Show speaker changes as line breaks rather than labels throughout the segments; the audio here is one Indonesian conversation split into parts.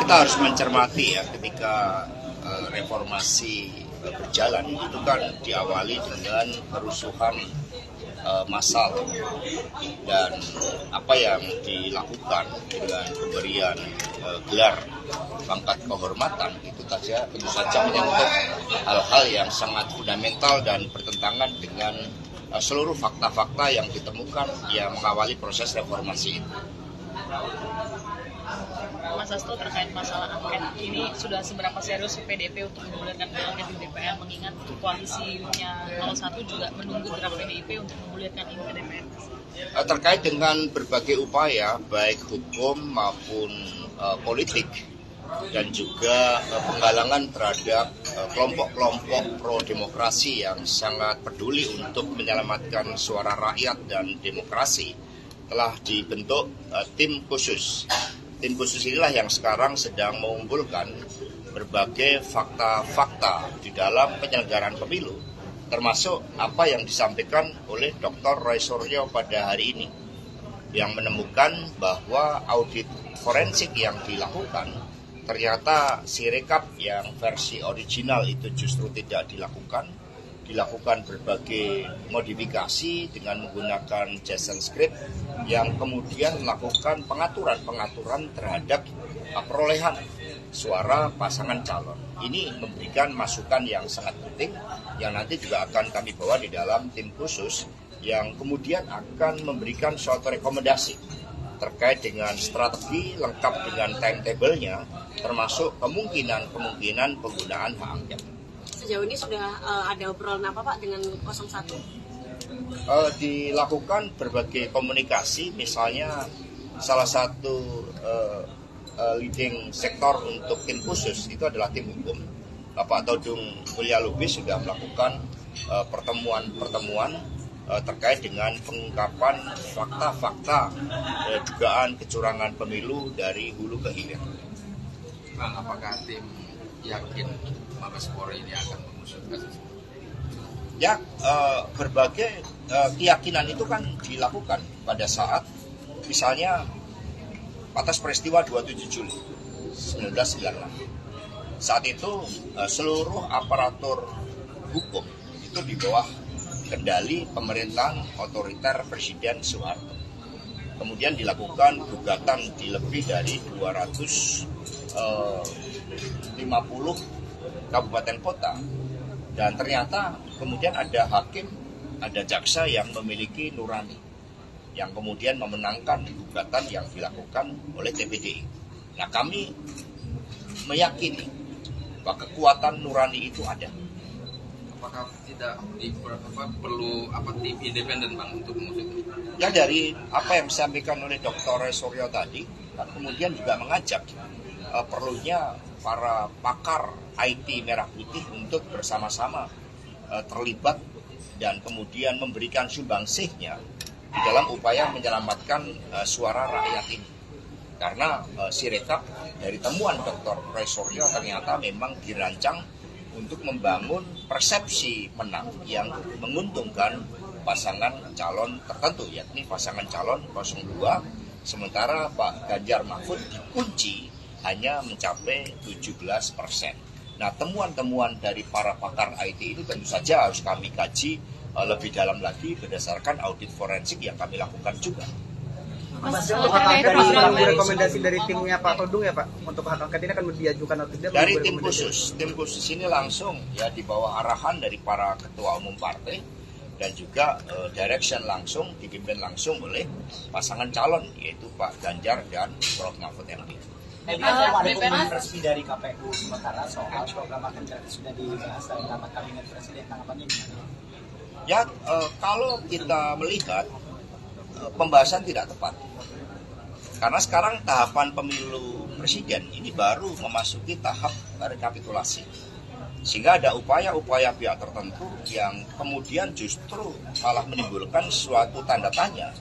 kita harus mencermati ya ketika reformasi berjalan itu kan diawali dengan kerusuhan massal, dan apa yang dilakukan dengan pemberian gelar pangkat kehormatan itu tentu saja menyangkut hal-hal yang sangat fundamental dan bertentangan dengan seluruh fakta-fakta yang ditemukan yang mengawali proses reformasi itu.
Mas Hasto, terkait masalah angket ini sudah seberapa serius PDIP untuk menggulirkan angket di DPR, mengingat koalisinya 01 juga menunggu draft PDIP untuk menggulirkan ini ke DPR?
Terkait dengan berbagai upaya baik hukum maupun politik dan juga penggalangan terhadap kelompok-kelompok pro demokrasi yang sangat peduli untuk menyelamatkan suara rakyat dan demokrasi, telah dibentuk tim khusus. Tim khusus inilah yang sekarang sedang mengumpulkan berbagai fakta-fakta di dalam penyelenggaraan pemilu, termasuk apa yang disampaikan oleh Dr. Roy Suryo pada hari ini, yang menemukan bahwa audit forensik yang dilakukan, ternyata Sirekap yang versi original itu justru tidak dilakukan berbagai modifikasi dengan menggunakan JSON script yang kemudian melakukan pengaturan terhadap perolehan suara pasangan calon. Ini memberikan masukan yang sangat penting yang nanti juga akan kami bawa di dalam tim khusus yang kemudian akan memberikan suatu rekomendasi terkait dengan strategi lengkap dengan timetable-nya, termasuk kemungkinan penggunaan hak angket.
Sejauh ini sudah ada obrolan apa Pak dengan 01?
Dilakukan berbagai komunikasi, misalnya salah satu leading sektor untuk tim khusus itu adalah tim hukum. Bapak Todung Mulya Lubis sudah melakukan pertemuan terkait dengan pengungkapan fakta-fakta dugaan kecurangan pemilu dari hulu ke hilir.
Bang, apakah tim yakin Mabes Polri ini akan mengusut kasus?
Ya, berbagai keyakinan itu kan dilakukan pada saat misalnya atas peristiwa 27 Juli 1996. Saat itu seluruh aparatur hukum itu di bawah kendali pemerintahan otoriter Presiden Soeharto. Kemudian dilakukan gugatan di lebih dari 250 kabupaten kota, dan ternyata kemudian ada hakim, ada jaksa yang memiliki nurani, yang kemudian memenangkan gugatan yang dilakukan oleh TPDI. Nah, kami meyakini bahwa kekuatan nurani itu ada.
Apakah tidak perlu tim independen Bang untuk mengusut?
Ya, dari apa yang disampaikan oleh Dr. Suryo tadi, kan kemudian juga mengajak perlunya para pakar IT Merah Putih untuk bersama-sama terlibat dan kemudian memberikan sumbangsihnya di dalam upaya menyelamatkan suara rakyat ini. Karena Sirekap dari temuan Dr. Roy Suryo ternyata memang dirancang untuk membangun persepsi menang yang menguntungkan pasangan calon tertentu, yakni pasangan calon 02, sementara Pak Ganjar Mahfud dikunci hanya mencapai 17%. Nah, temuan-temuan dari para pakar IT itu tentu saja harus kami kaji lebih dalam lagi berdasarkan audit forensik yang kami lakukan juga.
Mas, untuk hak angket ini rekomendasi dari timnya Pak Todung ya Pak, untuk hak angket ini akan diajukan atau tidak?
Dari tim khusus ini langsung ya di bawah arahan dari para ketua umum partai dan juga direction langsung dipimpin langsung oleh pasangan calon yaitu Pak Ganjar dan Prof. Mahfud MD.
Pengumuman resmi dari KPU sementara soal program angket gratis sudah dibahas dalam rapat kabinet presiden, tanggapannya gimana?
Ya, kalau kita melihat pembahasan tidak tepat, karena sekarang tahapan pemilu presiden ini baru memasuki tahap rekapitulasi, sehingga ada upaya-upaya pihak tertentu yang kemudian justru malah menimbulkan suatu tanda tanya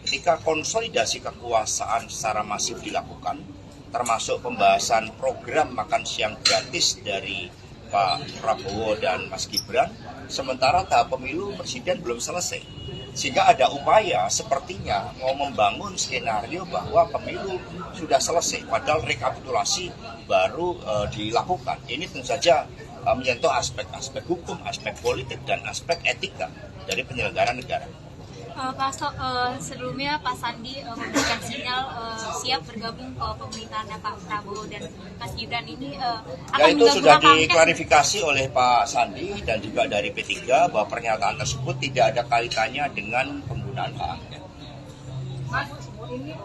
ketika konsolidasi kekuasaan secara masif dilakukan, termasuk pembahasan program makan siang gratis dari Pak Prabowo dan Mas Gibran, sementara tahap pemilu presiden belum selesai. Sehingga ada upaya sepertinya mau membangun skenario bahwa pemilu sudah selesai, padahal rekapitulasi baru dilakukan. Ini tentu saja menyentuh aspek-aspek hukum, aspek politik, dan aspek etika dari penyelenggara negara.
Pak sebelumnya Pak Sandi memberikan sinyal siap bergabung ke pemerintahannya Pak Prabowo dan Mas Gibran ini akan
itu
mengganggu
sudah
langkah
diklarifikasi oleh Pak Sandi dan juga dari P3 bahwa pernyataan tersebut tidak ada kaitannya dengan penggunaan hak angket.
Mas, ini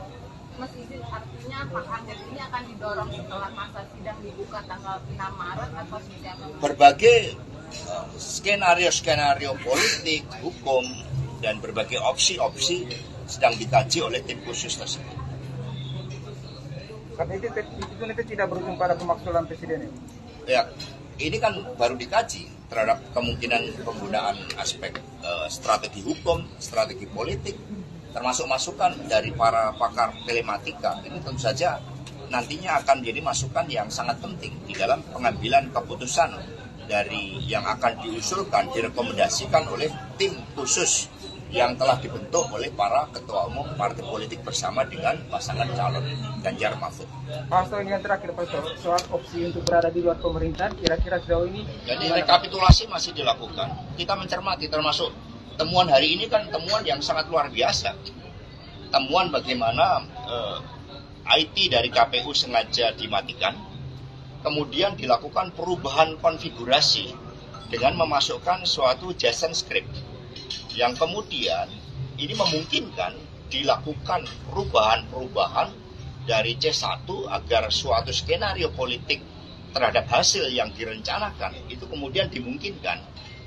Mas izin artinya hak angket ini akan didorong setelah masa sidang dibuka tanggal 6 Maret atau seperti apa?
Berbagai skenario-skenario politik, hukum, dan berbagai opsi-opsi sedang dikaji oleh tim khusus tersebut.
Tapi itu nanti tidak berujung pada pemakzulan presiden ya?
Ya, ini kan baru dikaji terhadap kemungkinan penggunaan aspek strategi hukum, strategi politik, termasuk masukan dari para pakar telematika. Ini tentu saja nantinya akan menjadi masukan yang sangat penting di dalam pengambilan keputusan dari yang akan diusulkan, direkomendasikan oleh tim khusus yang telah dibentuk oleh para ketua umum partai politik bersama dengan pasangan calon Ganjar Mahfud.
Pak Hasto, ini yang terakhir Pak Hasto, soal opsi untuk berada di luar pemerintahan, kira-kira sejauh ini
jadi rekapitulasi masih dilakukan. Kita mencermati, termasuk temuan hari ini kan temuan yang sangat luar biasa. Temuan bagaimana IT dari KPU sengaja dimatikan, kemudian dilakukan perubahan konfigurasi dengan memasukkan suatu JSON script yang kemudian ini memungkinkan dilakukan perubahan-perubahan dari C1 agar suatu skenario politik terhadap hasil yang direncanakan itu kemudian dimungkinkan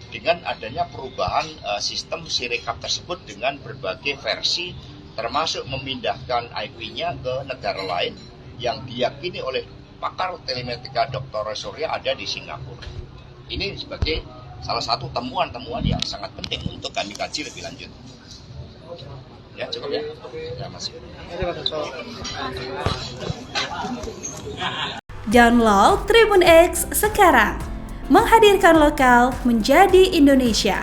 dengan adanya perubahan sistem Sirekap tersebut dengan berbagai versi, termasuk memindahkan IP-nya ke negara lain yang diyakini oleh pakar telematika Dr. Surya ada di Singapura. Ini sebagai salah satu temuan-temuan yang sangat penting untuk kami kaji lebih lanjut. Ya, cukup ya? Ya, masih.
Download Tribun X sekarang. Menghadirkan lokal menjadi Indonesia.